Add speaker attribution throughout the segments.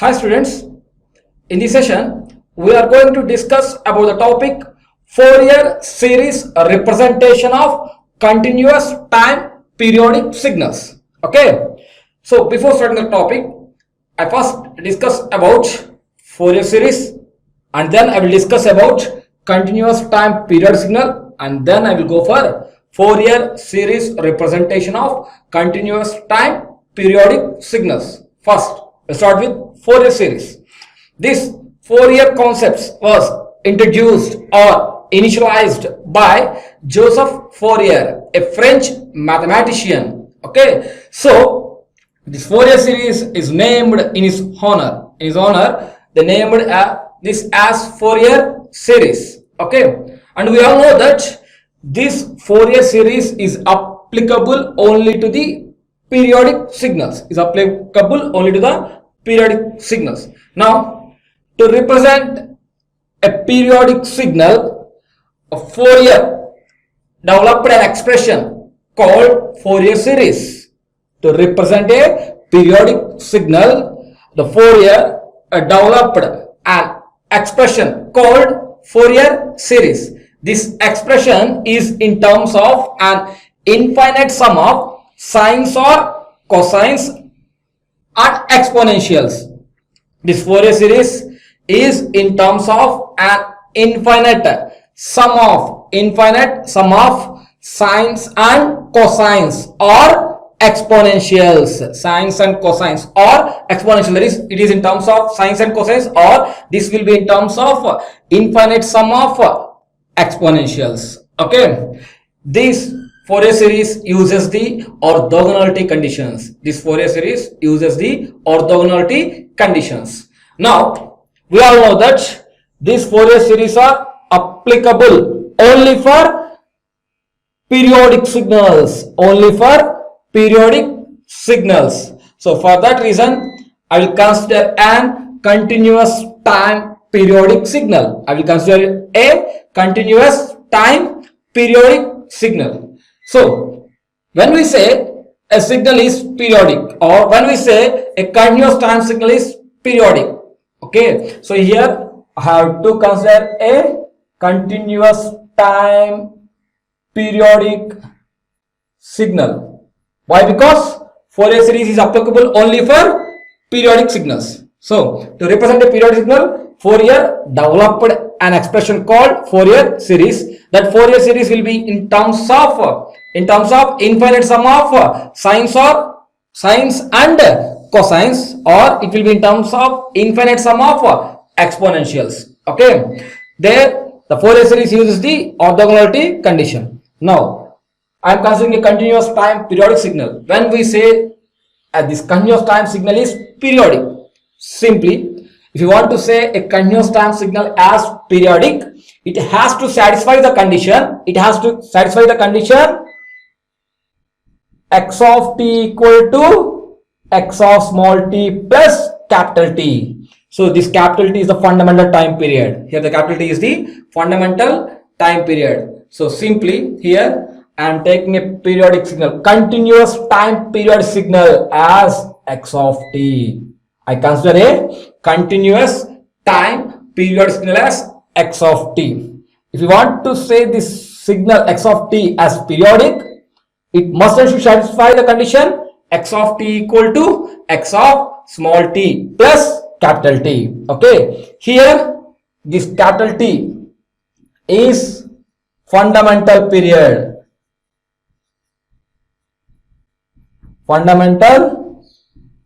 Speaker 1: Hi students, in this session we are going to discuss about the topic Fourier series representation of continuous time periodic signals. Okay, so before starting the topic, I first discuss about Fourier series and then I will discuss about continuous time period signal and then I will go for Fourier series representation of continuous time periodic signals. First, let's start with Fourier series. This Fourier concepts was introduced or initialized by Joseph Fourier, a French mathematician. Okay, so this Fourier series is named in his honor. In his honor, they named this as Fourier series. Okay, and we all know that this Fourier series is applicable only to the periodic signals. Is applicable only to the periodic signals. Now, to represent a periodic signal, a Fourier developed an expression called Fourier series. To represent a periodic signal, the Fourier developed an expression called Fourier series. This expression is in terms of an infinite sum of sines or cosines and exponentials. This Fourier series is in terms of an infinite sum of sines and cosines or exponentials. Sines and cosines or exponential. That is, it is in terms of sines and cosines, or this will be in terms of infinite sum of exponentials. Okay, this Fourier series uses the orthogonality conditions. This Fourier series uses the orthogonality conditions. Now, we all know that these Fourier series are applicable only for periodic signals. Only for periodic signals. So, for that reason, I will consider an continuous time periodic signal. I will consider a continuous time periodic signal. So, when we say a signal is periodic, or when we say a continuous time signal is periodic, okay, so here I have to consider a continuous time periodic signal. Why? Because Fourier series is applicable only for periodic signals. So, to represent a periodic signal, Fourier developed an expression called Fourier series. That Fourier series will be in terms of infinite sum of sines and cosines, or it will be in terms of infinite sum of exponentials. Okay, there the Fourier series uses the orthogonality condition. Now, I am considering a continuous time periodic signal. When we say this continuous time signal is periodic, simply, if you want to say a continuous time signal as periodic, it has to satisfy the condition. It has to satisfy the condition x of t equal to x of small t plus capital T. So this capital T is the fundamental time period. Here the capital T is the fundamental time period. So simply here I am taking a periodic signal, continuous time period signal as x of t. I consider a continuous time period signal as x of t. If you want to say this signal x of t as periodic, it must satisfy the condition x of t equal to x of small t plus capital T. Okay, here this capital T is fundamental period. Fundamental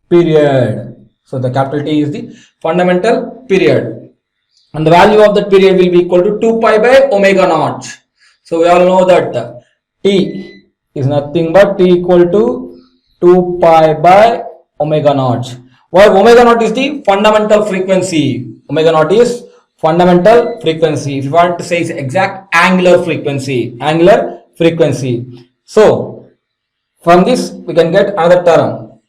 Speaker 1: period. So the capital T is the fundamental period, and the value of that period will be equal to 2 pi by omega naught. So we all know that T is nothing but T equal to 2 pi by omega naught, where omega naught is the fundamental frequency. Omega naught is fundamental frequency. If you want to say it's exact angular frequency, So from this we can get another term,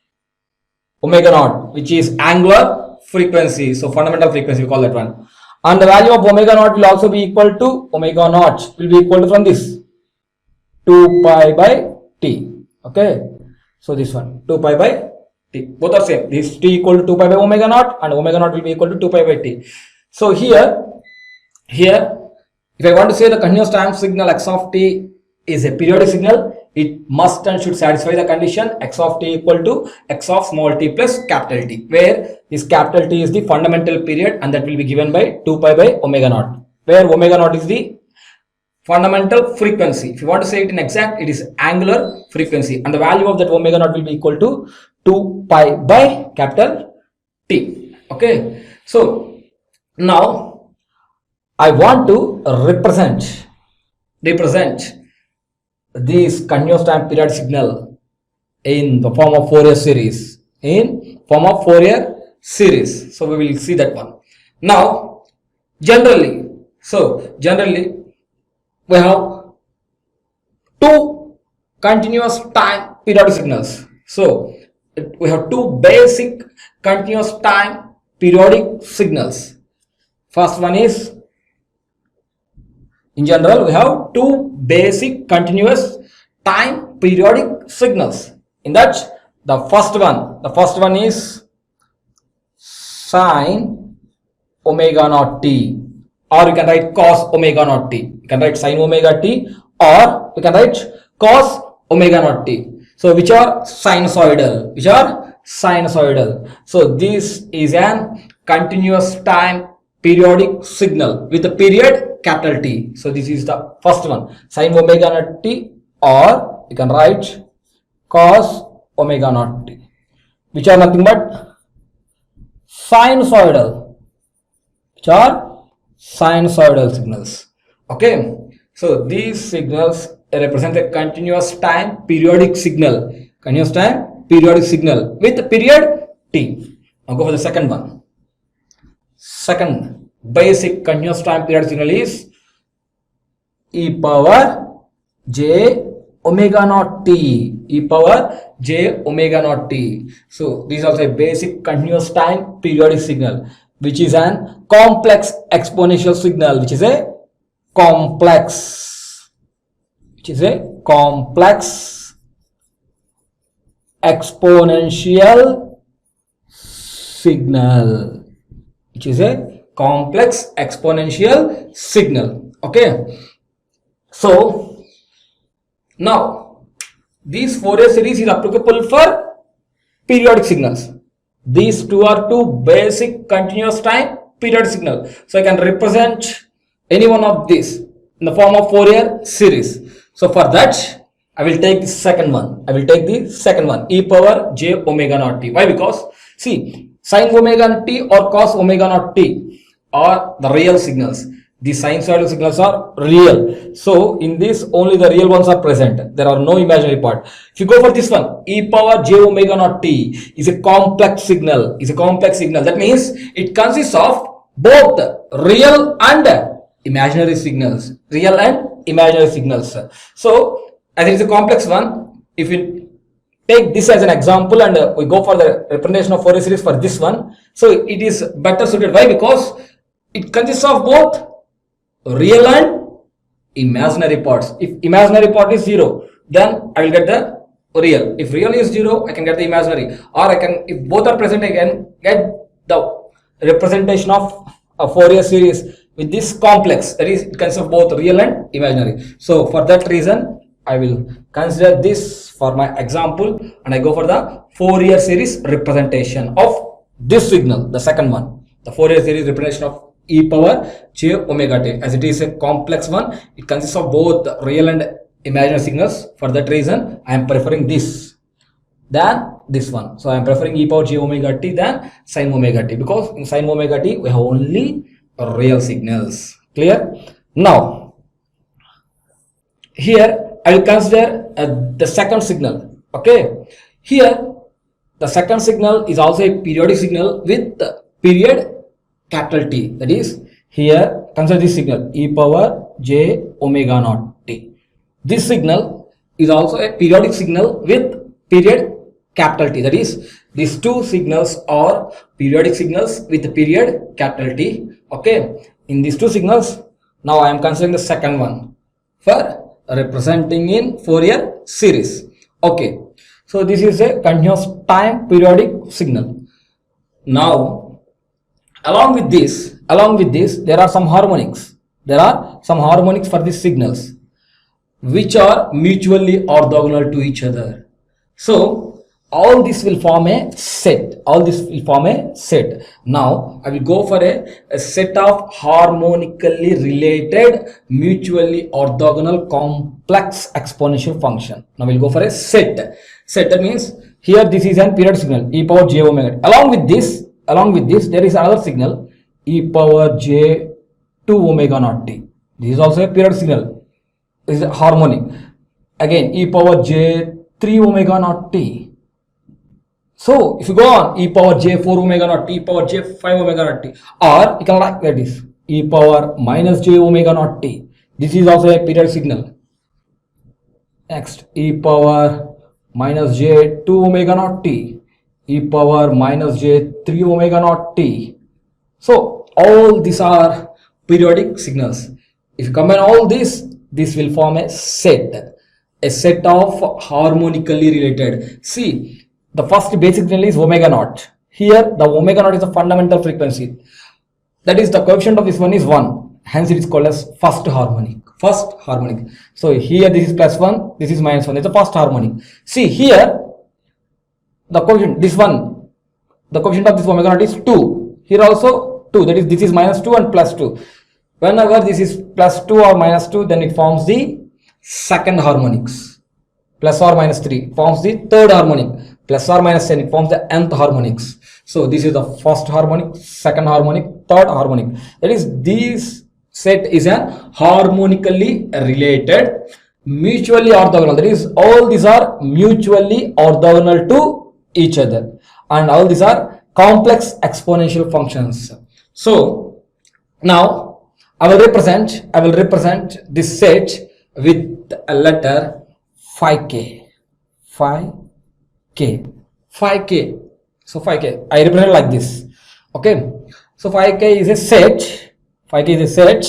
Speaker 1: omega naught, which is angular frequency. So fundamental frequency, we call that one. And the value of omega naught will also be equal to omega naught will be equal to from this 2 pi by t. Okay, so this one 2 pi by t. Both are same. This t equal to 2 pi by omega naught and omega naught will be equal to 2 pi by t. So here, if I want to say the continuous time signal x of t is a periodic signal, it must and should satisfy the condition x of t equal to x of small t plus capital T, where this capital T is the fundamental period and that will be given by 2 pi by omega naught, where omega naught is the fundamental frequency. If you want to say it in exact, it is angular frequency, and the value of that omega naught will be equal to 2 pi by capital T. Okay, so now I want to represent this continuous time period signal in the form of Fourier series. So we will see that one. Now, generally we have two continuous time periodic signals. So we have two basic continuous time periodic signals. First one is, in general, we have two basic continuous time periodic signals. In that, the first one is sine omega naught t, or you can write cos omega naught t. You can write sine omega t, or you can write cos omega naught t. So which are sinusoidal. So this is an continuous time periodic signal with the period capital T. So this is the first one, sine omega naught t, or you can write cos omega naught t, which are nothing but sinusoidal, signals. Okay, so these signals represent a continuous time periodic signal with the period t. Now go for the second one. Second basic continuous time period signal is e power j omega naught t. So this is also a basic continuous time periodic signal, which is an complex exponential signal, which is a complex exponential signal. Okay, so now this Fourier series is applicable for periodic signals. These two are two basic continuous time periodic signal. So I can represent any one of these in the form of Fourier series. So for that, I will take the second one. E power j omega naught t. Why? Because see, sine omega naught t or cos omega naught t are the real signals. The sinusoidal signals are real. So in this, only the real ones are present. There are no imaginary part. If you go for this one, e power j omega naught t is a complex signal. That means it consists of both real and imaginary signals. So as it is a complex one, if you take this as an example and we go for the representation of Fourier series for this one, so it is better suited. Why? Because it consists of both real and imaginary parts. If imaginary part is 0, then I will get the real. If real is 0, I can get the imaginary. Or I can, if both are present, I can get the representation of a Fourier series with this complex. That is, it consists of both real and imaginary. So for that reason, I will consider this for my example, and I go for the Fourier series representation of this signal, the second one, the Fourier series representation of e power j omega t. As it is a complex one, it consists of both real and imaginary signals. For that reason, I am preferring this than this one. So I am preferring e power j omega t than sin omega t, because in sin omega t we have only real signals. Clear? Now here I will consider the second signal. Okay, here the second signal is also a periodic signal with period capital T. That is, here consider this signal e power j omega naught t. This signal is also a periodic signal with period capital T. That is, these two signals are periodic signals with the period capital T. Okay, in these two signals, now I am considering the second one for representing in Fourier series. Okay, So this is a continuous time periodic signal. Now, along with this, there are some harmonics. There are some harmonics for these signals, which are mutually orthogonal to each other. So all this will form a set. Now I will go for a set of harmonically related, mutually orthogonal complex exponential function. Now we'll go for a set. That means here this is an period signal e power j omega. Along with this, there is another signal e power j 2 omega naught t. This is also a period signal. This is a harmonic. Again, e power j 3 omega naught t. So if you go on, e power j 4 omega naught t, e power j 5 omega naught t, or you can write like this, e power minus j omega naught t. This is also a period signal. Next, e power minus j 2 omega naught t, e power minus j 3 omega naught t. So all these are periodic signals. If you combine all this will form a set of harmonically related. See, the first basic signal is omega naught. Here the omega naught is the fundamental frequency. That is, the coefficient of this one is 1. Hence it is called as first harmonic. So here this is plus 1, this is minus 1. It's the first harmonic. See here, the coefficient, the coefficient of this omega naught is 2. Here also 2. That is, this is minus 2 and plus 2. Whenever this is plus 2 or minus 2, then it forms the second harmonics. Plus or minus 3 forms the third harmonic. Plus or minus 10, it forms the nth harmonics. So this is the first harmonic, second harmonic, third harmonic. That is, this set is a harmonically related, mutually orthogonal. That is, all these are mutually orthogonal to each other, and all these are complex exponential functions. So now I will represent this set with a letter 5k. So 5k I represent like this. Okay, so 5k is a set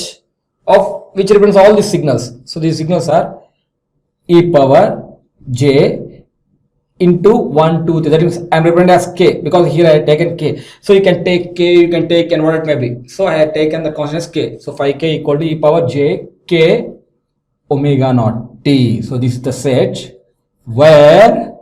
Speaker 1: of which represents all these signals. So these signals are e power j into 1 2 3. That means I am representing as k, because here I have taken k. So you can take k, you can take n, what it may be. So I have taken the constant as k. So 5k equal to e power j k omega naught t. So this is the set where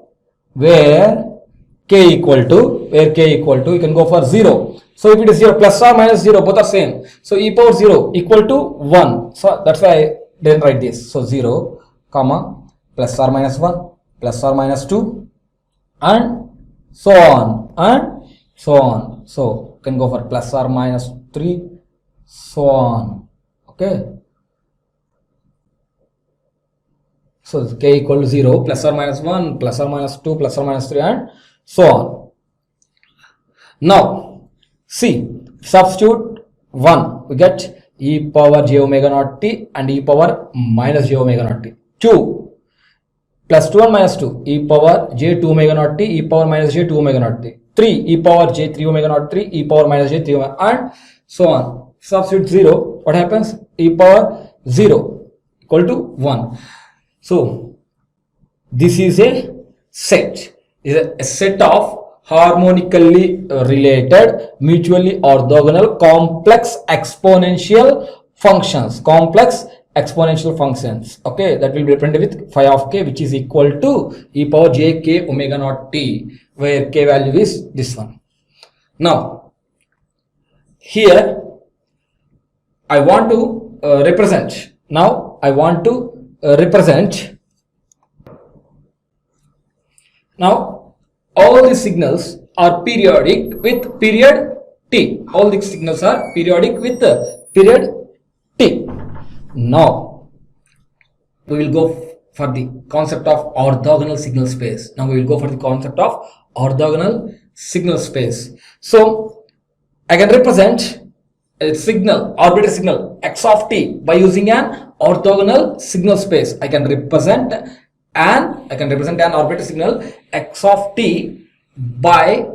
Speaker 1: k equal to, you can go for 0. So if it is 0, plus or minus 0, both are same. So e power 0 equal to 1. So that's why I didn't write this. So 0, comma, plus or minus 1, plus or minus 2, and so on. So you can go for plus or minus 3, so on. Okay. So k equal to 0, plus or minus 1, plus or minus 2, plus or minus 3, and so on. Now, see, substitute 1, we get e power j omega naught t and e power minus j omega naught t. 2, plus 2 and minus 2, e power j 2 omega naught t, e power minus j 2 omega naught t. 3, e power j 3 omega naught 3, e power minus j 3 omega, and so on. Substitute 0, what happens? E power 0 equal to 1. So this is a set. A set of harmonically related, mutually orthogonal, complex exponential functions. Okay, that will be represented with phi of k, which is equal to e power j k omega naught t, where k value is this one. Now here I want to represent. Now I want to represent. Now all these signals are periodic with period t. All these signals are periodic with period t. Now we will go for the concept of orthogonal signal space. So I can represent a signal, arbitrary signal x of t by using an orthogonal signal space. I can represent an arbitrary signal x of t by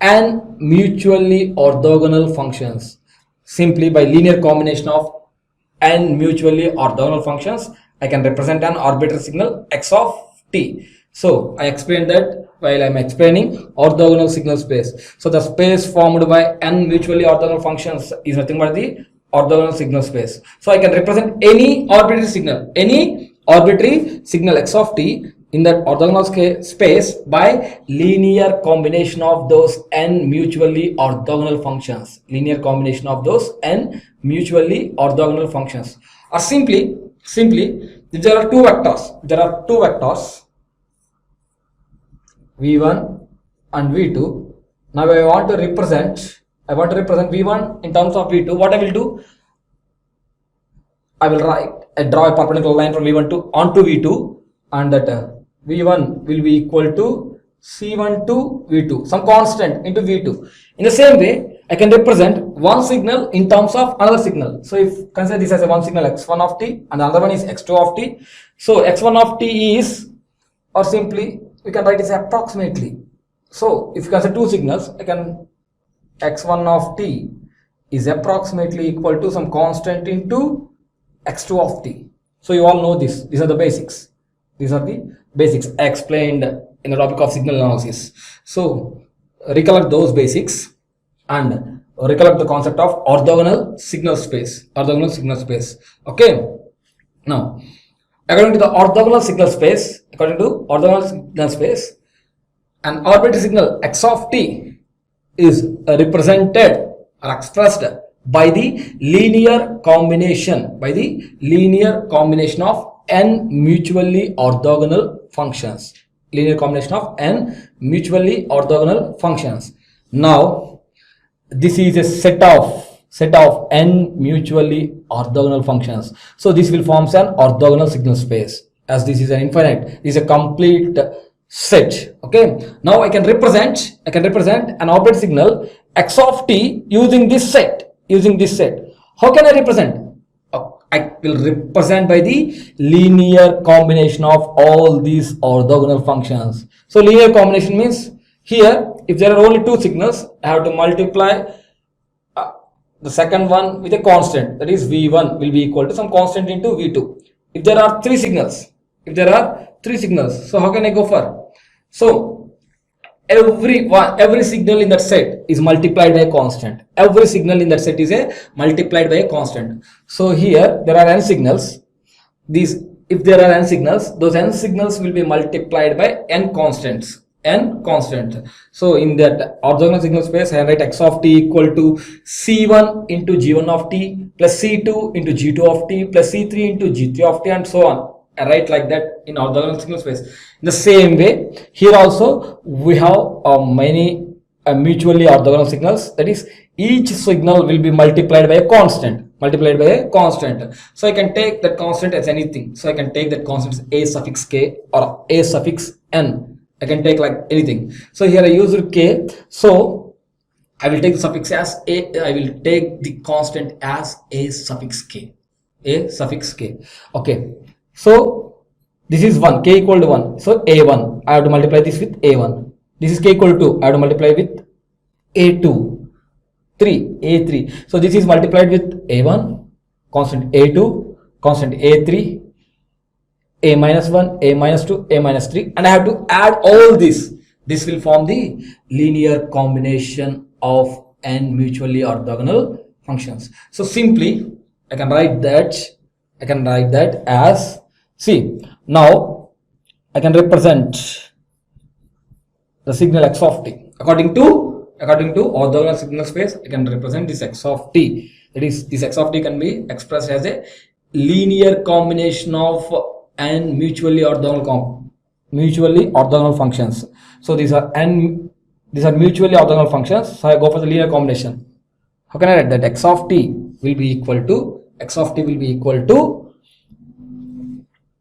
Speaker 1: n mutually orthogonal functions. Simply by linear combination of n mutually orthogonal functions, I can represent an arbitrary signal x of t. So I explained that while I'm explaining orthogonal signal space. So the space formed by n mutually orthogonal functions is nothing but the orthogonal signal space. So I can represent any arbitrary signal x of t in that orthogonal space by linear combination of those n mutually orthogonal functions. Linear combination of those n mutually orthogonal functions. Or simply there are two vectors v1 and v2. Now I want to represent v1 in terms of v2. What I will do, I will draw a perpendicular line from v1 to onto v2, and that v1 will be equal to c1 to v2, some constant into v2. In the same way, I can represent one signal in terms of another signal. So if consider this as a one signal x1 of t and the other one is x2 of t. So x1 of t is, or simply we can write this approximately. So if you consider two signals, I can x1 of t is approximately equal to some constant into x2 of t. So you all know this. These are the basics. These are the basics explained in the topic of signal analysis. So recollect those basics and recollect the concept of orthogonal signal space. Okay. Now, according to orthogonal signal space, an arbitrary signal x of t is represented or expressed by the linear combination of n mutually orthogonal functions. Now, this is a set of n mutually orthogonal functions. So this will form an orthogonal signal space. As this is an infinite, this is a complete set. Okay. Now I can represent an arbitrary signal x of t using this set. How can I represent? I will represent by the linear combination of all these orthogonal functions. So linear combination means here, if there are only two signals, I have to multiply the second one with a constant, that is v1 will be equal to some constant into v2. If there are three signals, so how can I go for? So every signal in that set is multiplied by a constant. So here there are n signals. If there are n signals, those n signals will be multiplied by n constants. So in that orthogonal signal space, I write x of t equal to c1 into g1 of t plus c2 into g2 of t plus c3 into g3 of t and so on. I write like that in orthogonal signal space. In the same way, here also we have many mutually orthogonal signals. That is, each signal will be multiplied by a constant. So I can take that constant as anything. So I can take that constant as a suffix k or a suffix n. I can take like anything. So here I used k. So I will take the suffix as a. I will take the constant as a suffix k. Okay. So this is 1, k equal to 1. So a1, I have to multiply this with a1. This is k equal to 2, I have to multiply with a2. 3, so this is multiplied with a1, constant a2, constant a3, a minus 1, a minus 2, a minus 3, and I have to add all this. This will form the linear combination of n mutually orthogonal functions. So simply I can write that as, see, now I can represent the signal x of t according to orthogonal signal space. I can represent this x of t. That is, this x of t can be expressed as a linear combination of n mutually orthogonal functions. So these are mutually orthogonal functions. So I go for the linear combination. How can I write that? X of t will be equal to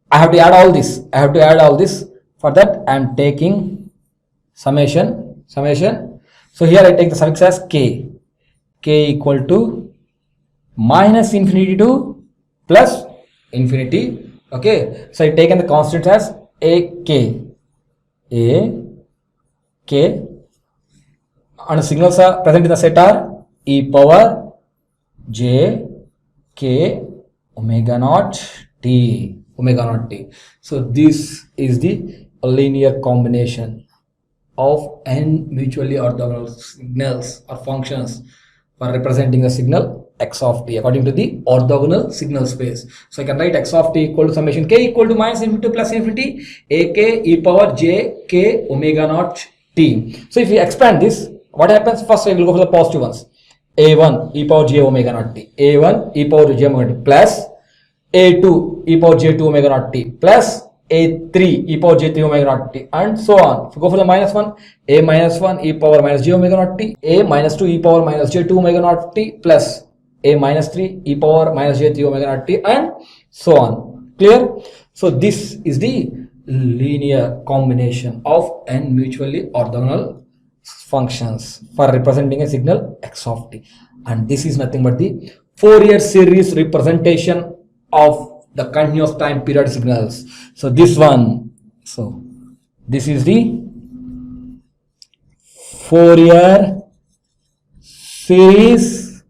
Speaker 1: I have to add all this. For that I am taking summation. So here I take the suffix as k equal to minus infinity to plus infinity. Okay, so I taken the constant as a k, and the signals are present in the set are e power j k omega naught t. So this is the a linear combination of n mutually orthogonal signals or functions for representing a signal x of t according to the orthogonal signal space. So I can write x of t equal to summation k equal to minus infinity plus infinity ak e power j k omega naught t. So if we expand this, what happens? First I will go for the positive ones. a1 e power j omega naught t, a1 e power j omega naught t plus a2 e power j2 omega naught t plus a3 e power j3 omega naught t, and so on. If you go for the minus one, a minus 1 e power minus j omega naught t, a minus 2 e power minus j2 omega naught t plus a minus 3 e power minus j3 omega naught t, and so on. Clear? So this is the linear combination of n mutually orthogonal functions for representing a signal x of t, and this is nothing but the Fourier series representation of the continuous time period signals. So this one, so this is the Fourier series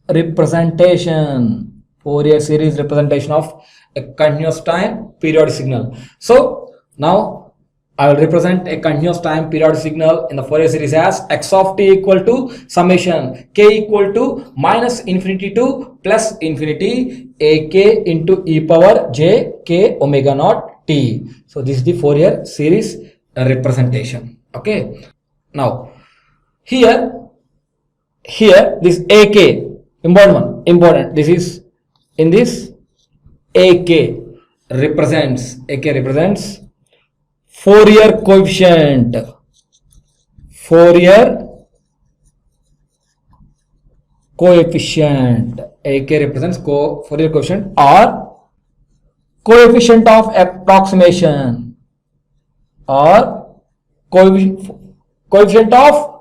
Speaker 1: representation, Fourier series representation of a continuous time period signal. So now I will represent a continuous time period signal in the Fourier series as x of t equal to summation k equal to minus infinity to plus infinity ak into e power j k omega naught t. So this is the Fourier series representation. Okay. Now here this ak important. This is in this ak represents Fourier coefficient. AK represents Fourier coefficient or coefficient of approximation or coefficient of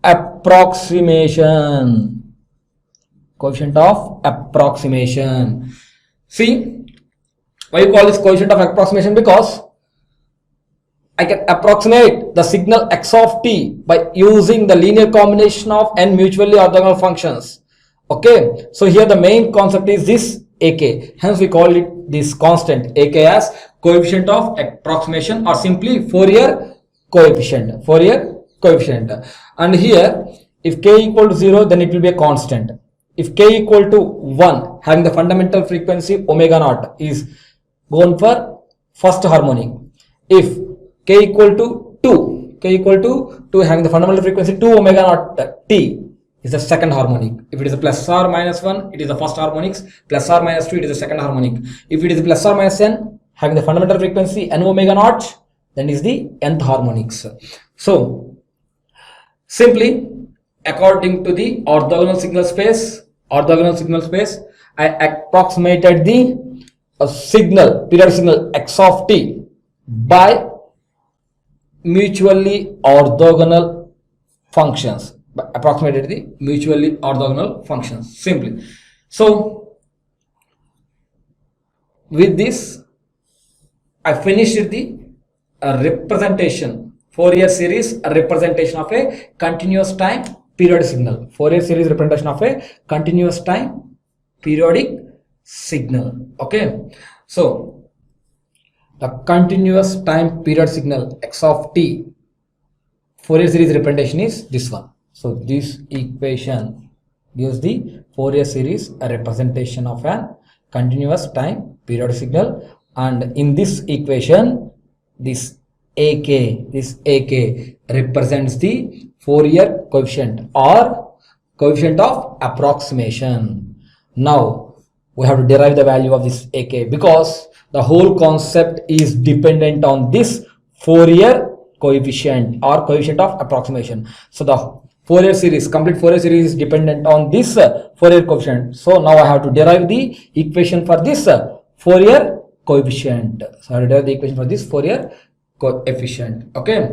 Speaker 1: approximation. See, why you call this coefficient of approximation? Because I can approximate the signal x of t by using the linear combination of n mutually orthogonal functions. Okay, so here the main concept is this ak, hence we call it this constant ak as coefficient of approximation or simply Fourier coefficient. And here if k equal to 0, then it will be a constant. If k equal to 1, having the fundamental frequency omega naught, is gone for first harmonic. If k equal to 2, having the fundamental frequency 2 omega naught t, is the second harmonic. If it is a plus or minus 1, it is the first harmonics. Plus or minus 2, it is the second harmonic. If it is plus or minus n, having the fundamental frequency n omega naught, then is the nth harmonics. So simply according to the orthogonal signal space, I approximated the period signal x of t by mutually orthogonal functions. Simply. So with this I finished the representation, Fourier series representation of a continuous time period signal. Fourier series representation of a continuous time periodic signal. Okay, so the continuous time period signal x of t Fourier series representation is this one. So this equation gives the Fourier series representation of an continuous time period signal, and in this equation this ak represents the Fourier coefficient or coefficient of approximation. Now we have to derive the value of this ak because the whole concept is dependent on this Fourier coefficient or coefficient of approximation. So the complete Fourier series is dependent on this Fourier coefficient. So now I have to derive the equation for this Fourier coefficient. So I will derive the equation for this Fourier coefficient. Okay.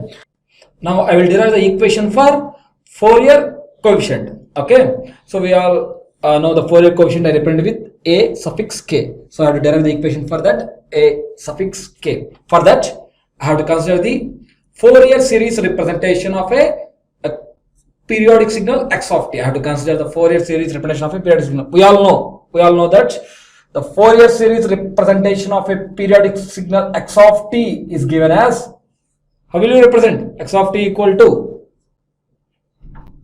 Speaker 1: Now I will derive the equation for Fourier coefficient. Okay. So we all know the Fourier coefficient I represent with a suffix k. So I have to derive the equation for that a suffix k. For that I have to consider the Fourier series representation of a periodic signal x of t. I have to consider the Fourier series representation of a periodic signal. We all know that The Fourier series representation of a periodic signal x of t is given as, how will you represent x of t equal to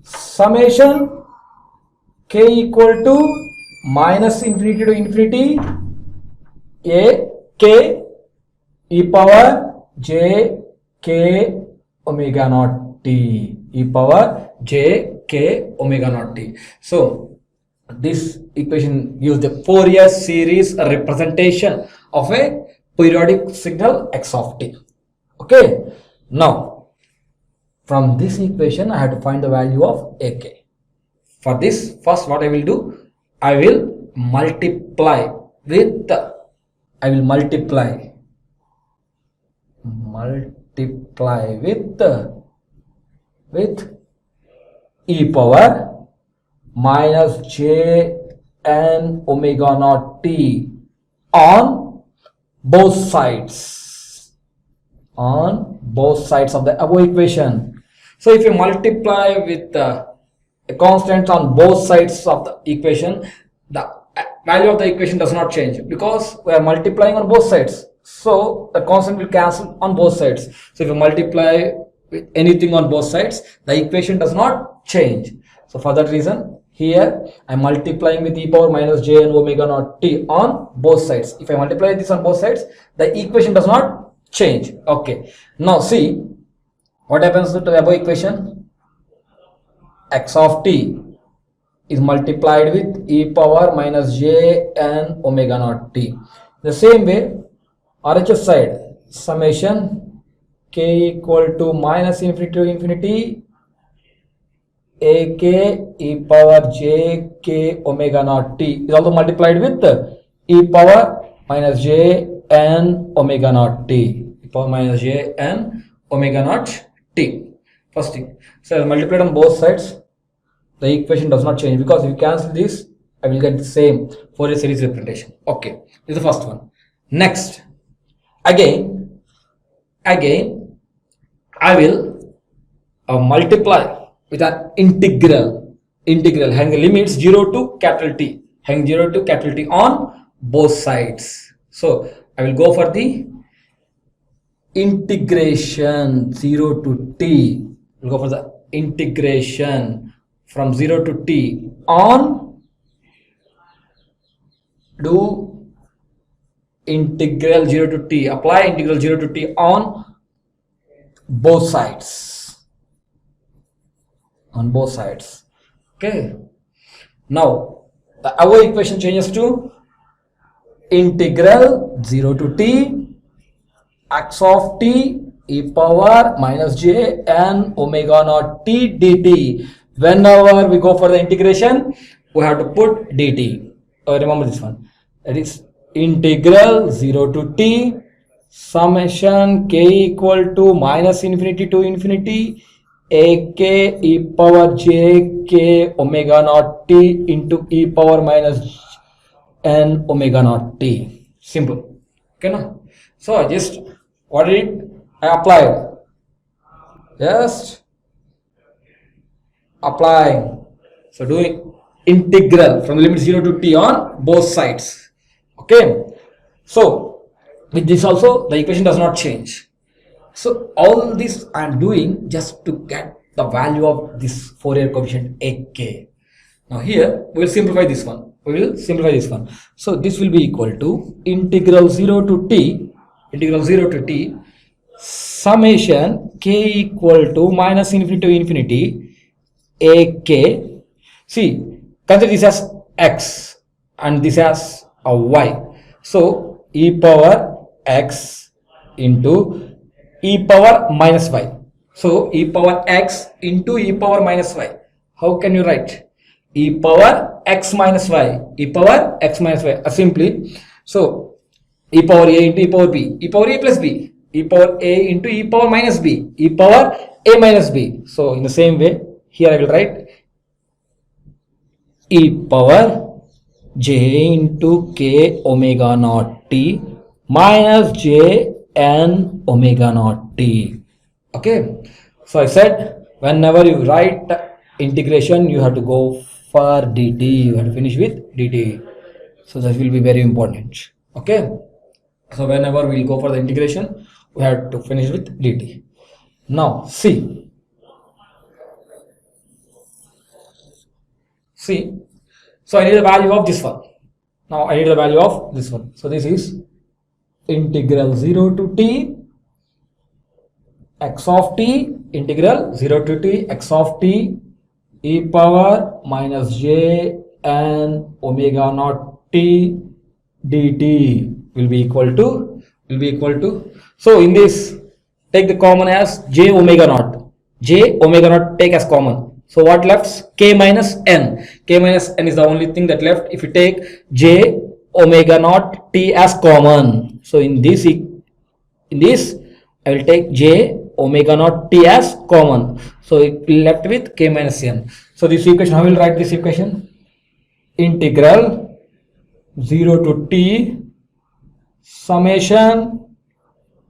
Speaker 1: summation k equal to minus infinity to infinity a k e power j k omega naught t, e power j k omega naught t. So this equation gives the Fourier series representation of a periodic signal x of t. Okay, now from this equation I have to find the value of ak. For this, first what I will do, I will multiply with e power minus j n omega naught t on both sides of the above equation. So if you multiply with a constant on both sides of the equation, the value of the equation does not change because we are multiplying on both sides. So the constant will cancel on both sides. So if you multiply with anything on both sides, the equation does not change. So for that reason, here I am multiplying with e power minus j n omega naught t on both sides. If I multiply this on both sides, the equation does not change. Okay. Now see what happens to the above equation. X of t is multiplied with e power minus j n omega naught t. The same way, RHS side, summation k equal to minus infinity to infinity ak e power j k omega naught t is also multiplied with e power minus j n omega naught t, e power minus j n omega naught t. First thing, so multiplied on both sides, the equation does not change because if you cancel this, I will get the same Fourier series representation. Okay, this is the first one. Next, again I will multiply with an integral having the limits 0 to capital T, on both sides. So I will go for the integration 0 to t. We'll go for the integration from 0 to t on, do integral 0 to t, apply integral 0 to t on both sides. Okay, now the our equation changes to integral 0 to t x of t e power minus j n omega naught t dt. Whenever we go for the integration, we have to put dt. Remember this one, that is integral 0 to t summation k equal to minus infinity to infinity ak e power j k omega naught t into e power minus n omega naught t. Simple. Okay, now so I just what did I applied? Just applying. So doing integral from the limit 0 to t on both sides. Okay, so with this also the equation does not change. So all this I am doing just to get the value of this Fourier coefficient ak. Now here we will simplify this one. So this will be equal to integral 0 to t summation k equal to minus infinity to infinity ak. See, consider this as x and this as a y. So e power x into e power minus y. So e power x into e power minus y. How can you write? E power x minus y. Simply, so e power a into e power b, e power a plus b, e power a into e power minus b, e power a minus b. So in the same way, here I will write e power j into k omega naught t minus j n omega naught t. Okay, so I said whenever you write integration, you have to go for dt, you have to finish with dt. So that will be very important. Okay. So whenever we'll go for the integration, we have to finish with dt. Now see. So I need the value of this one. Now I need the value of this one. So this is integral 0 to t x of t, integral 0 to t x of t e power minus j n omega naught t dt will be equal to, so in this take the common as j omega naught take as common. So what left? K minus n is the only thing that left if you take j omega naught t as common. So in this I will take j omega naught t as common. So it will left with k minus n. So this equation, how will write this equation? Integral 0 to t summation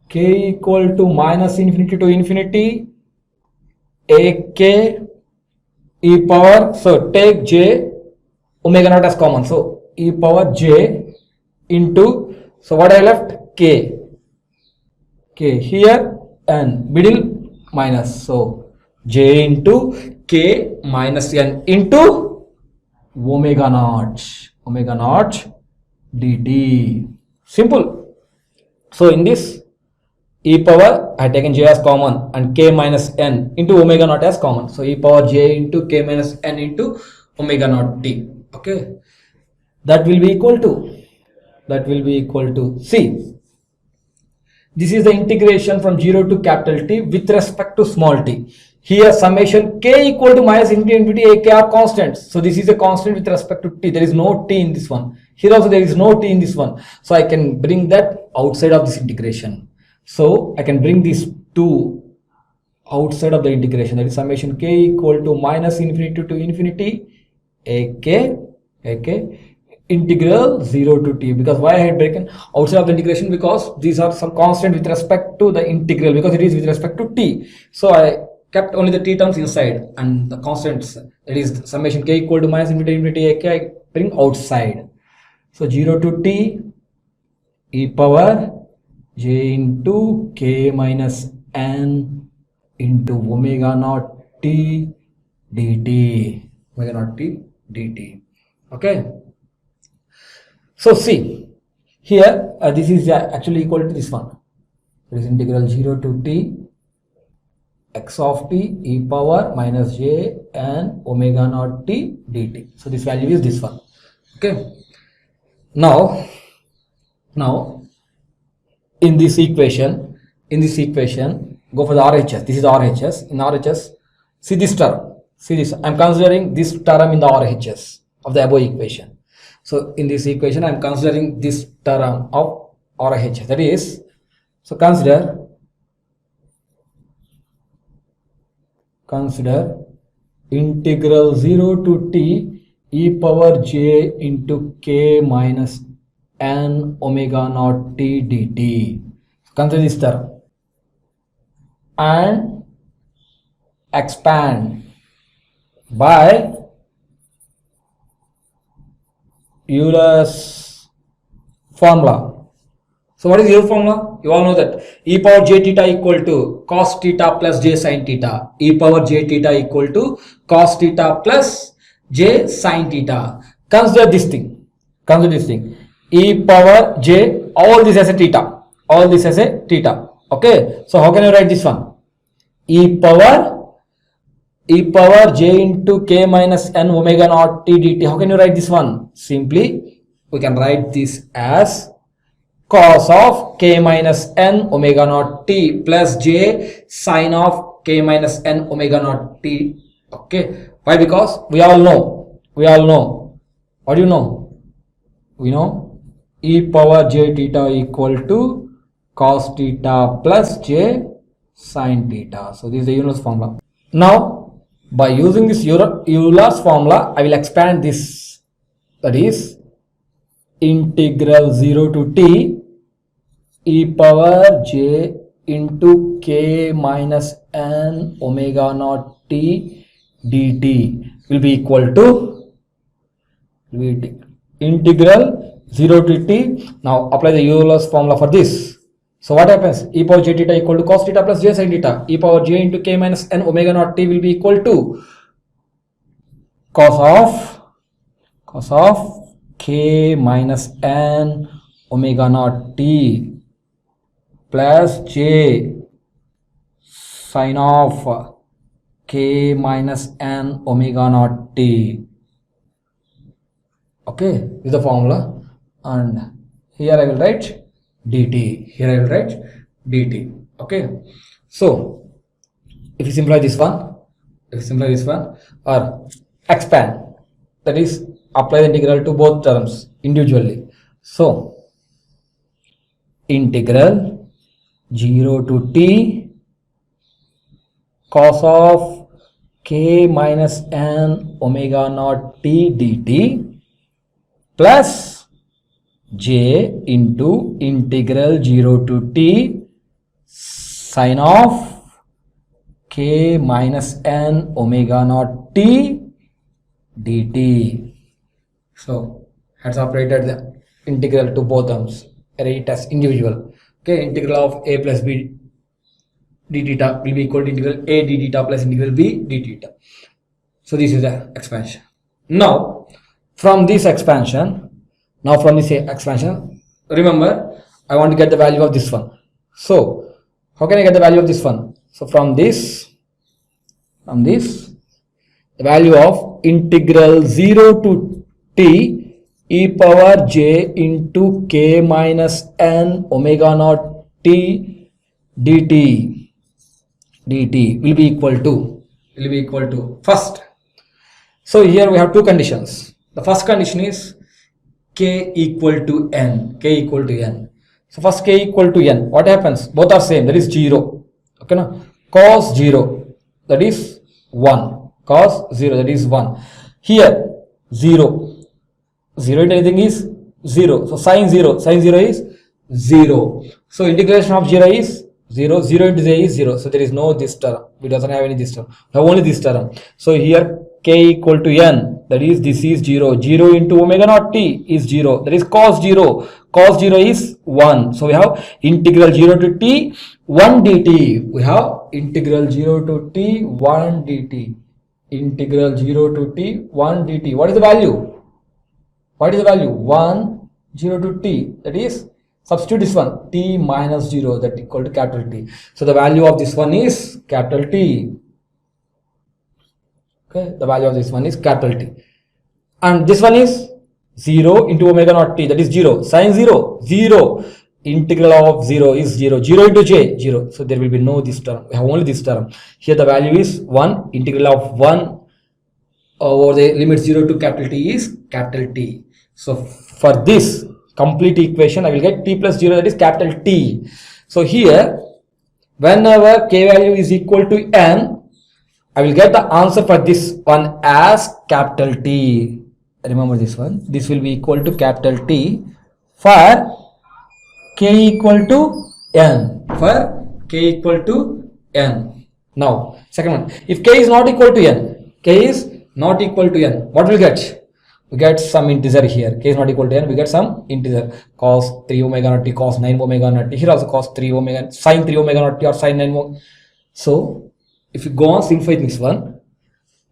Speaker 1: k equal to minus infinity to infinity ak e power, so take j omega naught as common, so e power j into, so what I left? K here and middle minus, so j into k minus n into omega naught dt. Simple. So in this e power I have taken j as common and k minus n into omega naught as common, so e power j into k minus n into omega naught t. Okay, that will be equal to see, this is the integration from 0 to capital T with respect to small t. Here summation k equal to minus infinity ak are constants, so this is a constant with respect to t. There is no t in this one. Here also there is no t in this one, so I can bring that outside of this integration. So I can bring these two outside of the integration, that is summation k equal to minus infinity to infinity ak integral 0 to t. Because why I had broken outside of the integration? Because these are some constant with respect to the integral, because it is with respect to t. So I kept only the t terms inside and the constants, that is summation k equal to minus infinity to infinity ak, I bring outside. So 0 to t e power j into k minus n into omega naught t dt, okay. So see here, this is actually equal to this one, it is integral 0 to t x of t e power minus j and omega naught t dt. So this value is this one. Okay, now in this equation go for the RHS. This is RHS. In RHS, see this term, see this, I am considering this term in the RHS of the above equation. So in this equation I am considering this term of RHS, that is, so consider integral 0 to t e power j into k minus n omega naught t dt. Consider this term and expand by Euler's formula. So what is Euler's formula? You all know that e power j theta equal to cos theta plus j sin theta. E power j theta equal to cos theta plus j sin theta. Consider this thing. E power j, all this as a theta. Okay. So how can you write this one? E power j into k minus n omega naught t dt. How can you write this one? Simply we can write this as cos of k minus n omega naught t plus j sin of k minus n omega naught t. Okay, why? Because we all know what do you know? We know e power j theta equal to cos theta plus j sin theta. So this is the Euler's formula. Now by using this Euler's formula I will expand this, that is integral 0 to t e power j into k minus n omega naught t dt will be equal to integral 0 to t. Now apply the Euler's formula for this. So what happens? E power j theta equal to cos theta plus j sin theta. E power j into k minus n omega naught t will be equal to cos of k minus n omega naught t plus j sin of k minus n omega naught t. Okay, this is the formula, and here I will write dt. Here I will write dt. Okay, so if you simplify this one, or expand, that is apply the integral to both terms individually. So integral 0 to t cos of k minus n omega naught t dt plus j into integral 0 to t sin of k minus n omega naught t dt. So has operated the integral to both terms, write it as individual. Okay, integral of a plus b d theta will be equal to integral a d theta plus integral b d theta. So this is the expansion. Now from this expansion, remember I want to get the value of this one. So how can I get the value of this one? So from this the value of integral 0 to t e power j into k minus n omega naught t dt will be equal to first. So here we have two conditions. The first condition is k equal to n. So first k equal to n. What happens? Both are same. That is 0. Okay, now cos 0, that is 1. Cos 0, that is 1. Here 0 into anything is 0. So sin 0 is 0. So integration of 0 is 0. 0 into 0 is 0. So there is no this term. We doesn't have any this term. We have only this term. So here k equal to n, that is this is 0. 0 into omega naught t is 0. That is cos 0. Cos 0 is 1. So we have integral 0 to t 1 dt. We have integral 0 to t 1 dt. Integral 0 to t 1 dt. What is the value? 1 0 to t. That is, substitute this one, t minus 0, that equal to capital T. So the value of this one is capital T. Okay, the value of this one is capital T. And this one is 0 into omega naught t, that is 0. Sin 0, 0. Integral of 0 is 0. 0 into j, 0. So there will be no this term. We have only this term. Here the value is 1. Integral of 1 over the limit 0 to capital T is capital T. So for this complete equation, I will get t plus 0, that is capital T. So here, whenever k value is equal to n, I will get the answer for this one as capital T. Remember this one. This will be equal to capital T for k equal to n. Now, second one. If k is not equal to n, what will we get? We get some integer here. K is not equal to n, we get some integer. Cos 3 omega naught t, cos 9 omega naught t. Here also cos 3 omega, sin 3 omega naught t or sin 9 omega. So if you go on simplifying this one,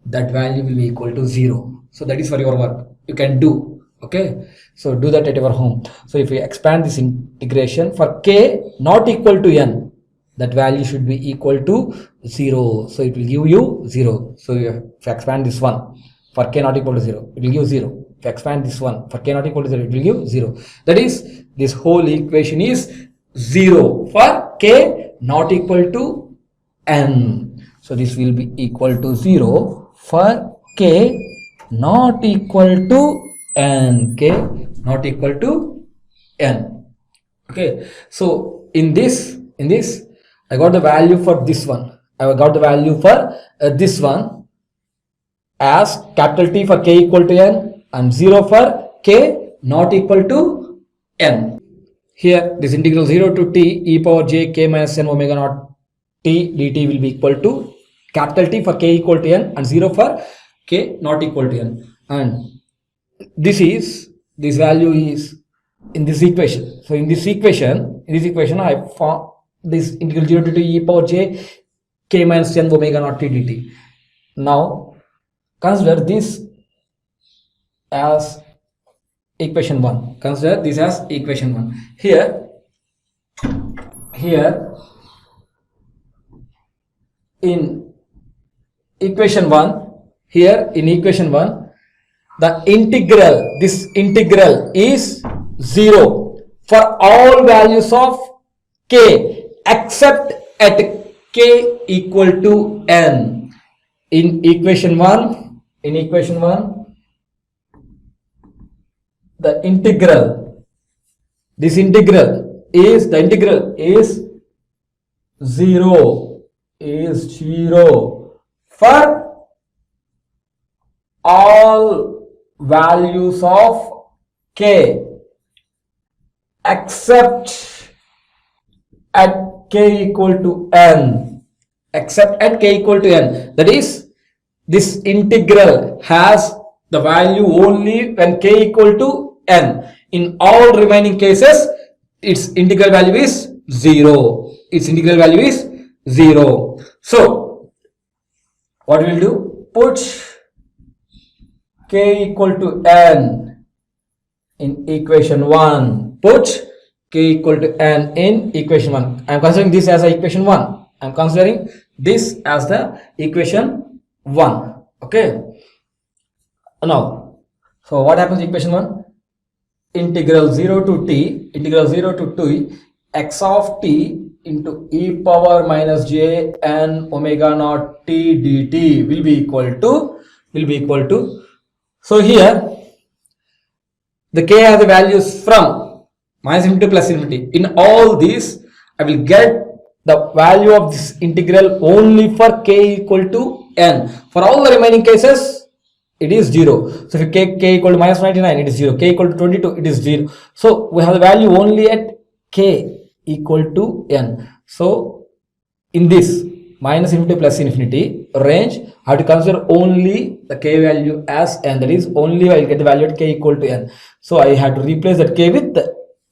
Speaker 1: that value will be equal to 0. So that is for your work. You can do. Okay. So do that at your home. So if we expand this integration for k not equal to n, that value should be equal to 0. So it will give you 0. So if you expand this one for k not equal to 0, it will give 0. If you expand this one for k not equal to 0, it will give 0. That is, this whole equation is 0 for k not equal to n. So this will be equal to 0 for k not equal to n. K not equal to n. Okay. So in this, I got the value for this one. I got the value for this one as capital T for k equal to n and 0 for k not equal to n. Here this integral 0 to t e power j k minus n omega naught t dt will be equal to capital T for k equal to n and 0 for k not equal to n. And this is this value is in this equation. So in this equation, I found this integral 0 to e power j k minus n omega naught t dt. Now consider this as equation 1. Consider this as equation 1. Here in equation 1, the integral, this integral is 0 for all values of k except at k equal to n. In equation 1, the integral, this integral is 0 for all values of k except at k equal to n, that is, this integral has the value only when k equal to n. In all remaining cases, its integral value is 0. So what we will do, put k equal to n in equation 1. Put k equal to n in equation 1. I am considering this as equation 1. Okay. Now, so what happens in equation 1? Integral 0 to t x of t into e power minus j n omega naught t dt will be equal to, so here the k has the values from minus infinity to plus infinity. In all these, I will get the value of this integral only for k equal to n. For all the remaining cases, it is 0. So if k equal to minus 99, it is 0. K equal to 22, it is 0. So we have the value only at k equal to n. So in this minus infinity plus infinity range, I have to consider only the k value as n. That is, only I will get the value at k equal to n. So I have to replace that k with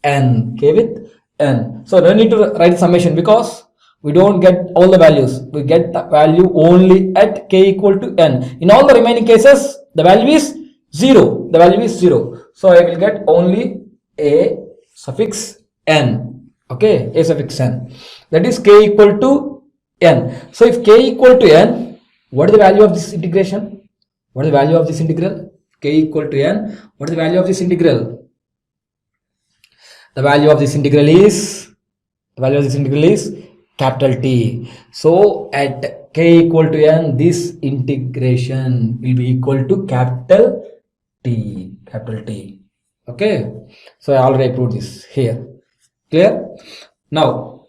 Speaker 1: n. So no need to write summation because we don't get all the values. We get the value only at k equal to n. In all the remaining cases, the value is 0. So I will get only a suffix n. Okay, a suffix n. That is k equal to n. So if k equal to n, what is the value of this integration? What is the value of this integral? K equal to n. What is the value of this integral? The value of this integral is capital T. So at k equal to n, this integration will be equal to capital T. Okay. So I already proved this here. Clear? Now,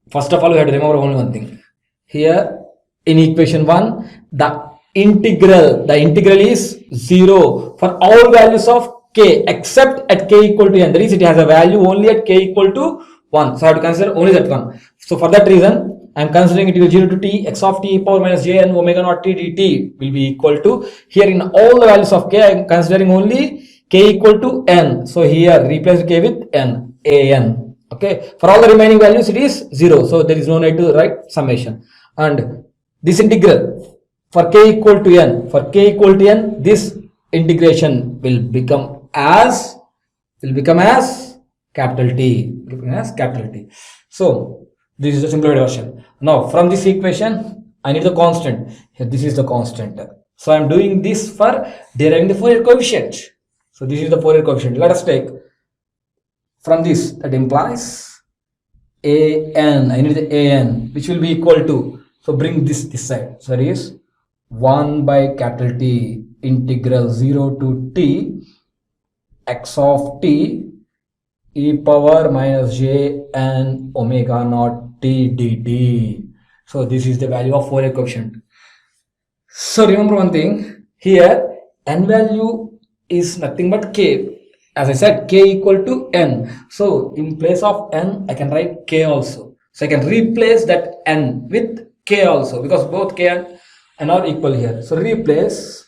Speaker 1: first of all, we have to remember only one thing. Here in equation 1, the integral is 0 for all values of k except at k equal to n. That is, it has a value only at k equal to 1. So I have to consider only that one. So for that reason, I am considering it will 0 to t x of t e power minus j n omega naught t dt will be equal to, here in all the values of k, I am considering only k equal to n. So here replace k with n, a n. Okay, for all the remaining values it is 0. So there is no need to write summation. And this integral for k equal to n, this integration will become as capital T. So this is the simplified version. Now from this equation, I need the constant. Here this is the constant. So I am doing this for deriving the Fourier coefficient. So this is the Fourier coefficient. Let us take from this, that implies an. I need the an, which will be equal to, so bring this side. So that is 1 by capital T integral 0 to t x of t e power minus j n omega naught t dt. So this is the value of Fourier coefficient. So remember one thing, here n value is nothing but k. As I said, k equal to n. So in place of n, I can write k also. So I can replace that n with k also, because both k and n are equal here. So replace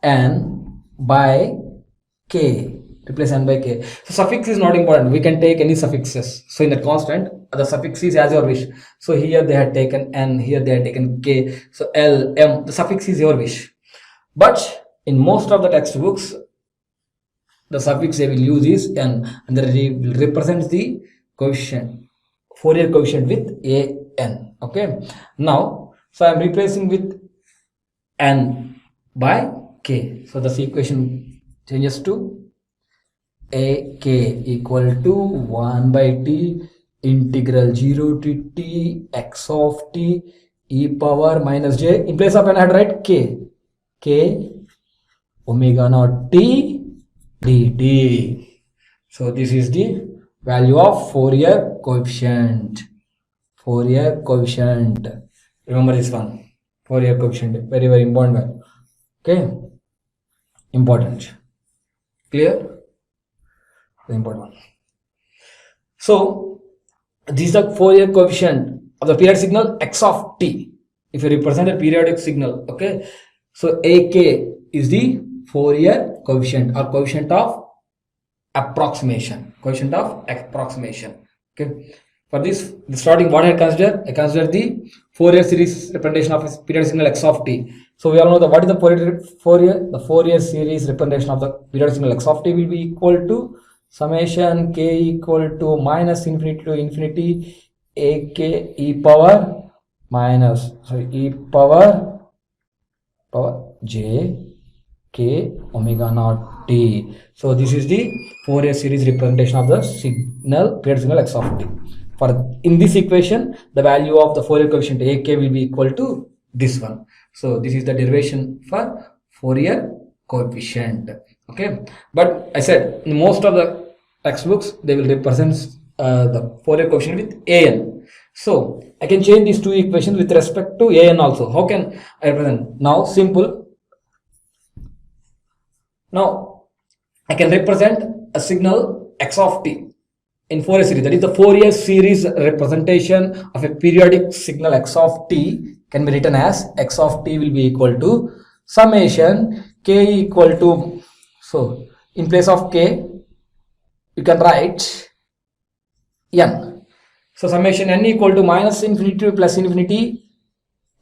Speaker 1: n by k. Replace n by k. So suffix is not important. We can take any suffixes. So in the constant, the suffix is as your wish. So here they had taken n, here they had taken k. So l, m, the suffix is your wish. But in most of the textbooks, the suffix they will use is n, and they will represent the coefficient, Fourier coefficient with an. Okay. Now, so I am replacing with n by k. So this equation changes to ak equal to 1 by t integral 0 to t x of t e power minus j. In place of n I had to write k omega naught t dt. So this is the value of Fourier coefficient. Fourier coefficient. Remember this one. Fourier coefficient. Very, very important value. Okay. Important. Clear? The important one. So this is the Fourier coefficient of the periodic signal x of t. If you represent a periodic signal, okay. So ak is the Fourier coefficient or coefficient of approximation. Coefficient of approximation. Okay. For this, the starting what I consider? I consider the Fourier series representation of a periodic signal x of t. So we all know that what is the Fourier? The Fourier series representation of the periodic signal x of t will be equal to summation k equal to minus infinity to infinity ak e power minus e power j k omega naught t. So this is the Fourier series representation of the signal periodic signal x of t. For in this equation, the value of the Fourier coefficient ak will be equal to this one. So this is the derivation for Fourier coefficient. Okay, but I said in most of the textbooks they will represent the Fourier coefficient with an. So I can change these two equations with respect to an also. How can I represent? Now simple. Now I can represent a signal x of t in Fourier series. That is the Fourier series representation of a periodic signal x of t can be written as x of t will be equal to summation k equal to, so in place of k you can write n. So summation n equal to minus infinity to plus infinity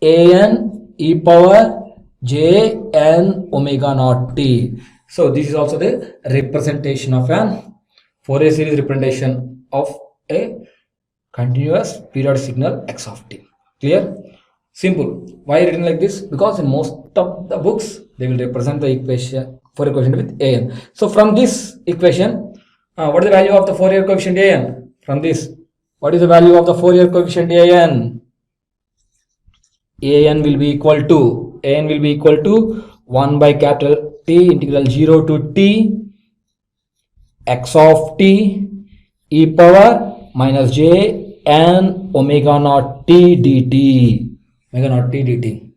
Speaker 1: an e power j n omega naught t. So this is also the representation of an Fourier series representation of a continuous periodic signal x of t. Clear? Simple. Why written like this? Because in most of the books they will represent the equation Fourier coefficient with an. So from this equation, what is the value of the Fourier coefficient an? From this, what is the value of the Fourier coefficient an? An will be equal to 1 by capital T integral 0 to t x of t e power minus j n omega naught t dt. Omega naught t dt.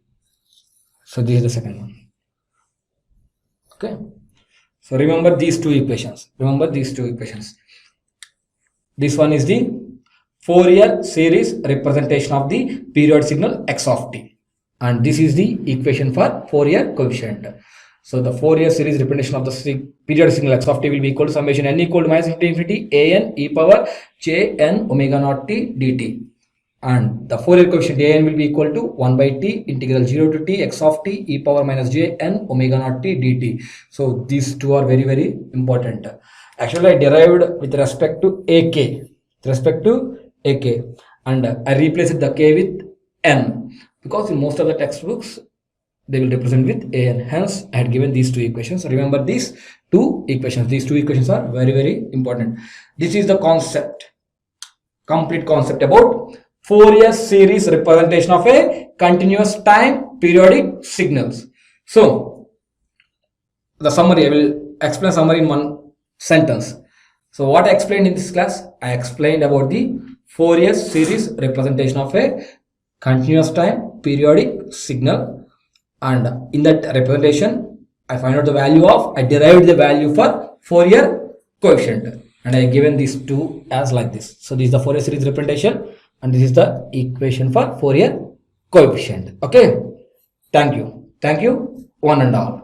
Speaker 1: So this is the second one. Okay. So remember these two equations. This one is the Fourier series representation of the periodic signal x of t, and this is the equation for Fourier coefficient. So the Fourier series representation of the periodic signal x of t will be equal to summation n equal to minus infinity an e power j n omega naught t dt, and the Fourier coefficient an will be equal to 1 by t integral 0 to t x of t e power minus j n omega naught t dt. So these two are very, very important. Actually I derived with respect to ak, and I replaced the k with n, because in most of the textbooks they will represent with an. Hence I had given these two equations. Remember these two equations. These two equations are very, very important. This is the concept, complete concept about Fourier series representation of a continuous time periodic signals. So the summary, I will explain summary in one sentence. So what I explained in this class, I explained about the Fourier series representation of a continuous time periodic signal, and in that representation I find out the value of, I derived the value for Fourier coefficient, and I given these two as like this. So this is the Fourier series representation, and this is the equation for Fourier coefficient. Okay, thank you one and all.